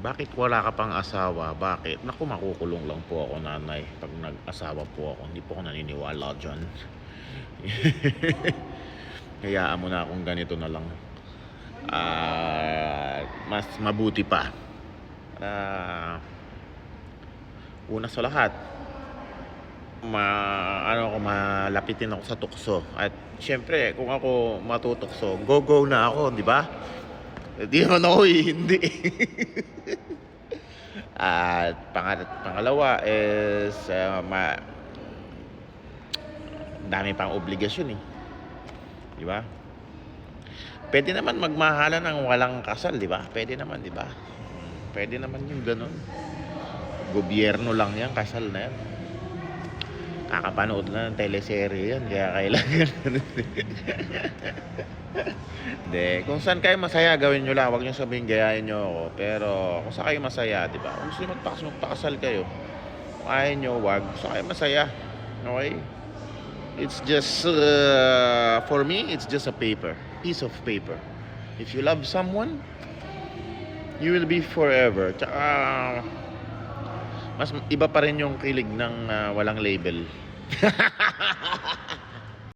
Bakit wala ka pang asawa? Bakit? Naku, makukulong lang po ako, nanay, pag nag-asawa po ako. Hindi po ako naniniwala diyan. Hayaan mo na akong ganito na lang. Mas mabuti pa. Una sa lahat, malapitin ako sa tukso. At syempre, kung ako matutukso, go na ako, di ba? Hindi naman ako hindi. At pangalawa is dami pang obligasyon eh. Di ba? Pwede naman magmahalan ng walang kasal, di ba? Pwede naman, di ba? Pwede naman yung ganun. Gobyerno lang yan, kasal na yan. Kakapanood na ng teleserye yan, kaya kailangan. Hindi, kung saan kayo masaya, gawin nyo lang. Huwag nyo sabihin gayahin nyo ako. Pero kung saan kayo masaya, di ba? Kung gusto nyo magpakasal kayo, kung ayaw nyo, wag. Kung saan kayo masaya, okay? It's just, for me, it's just a piece of paper. If you love someone, you will be forever. Tsaka, mas iba pa rin yung kilig ng walang label.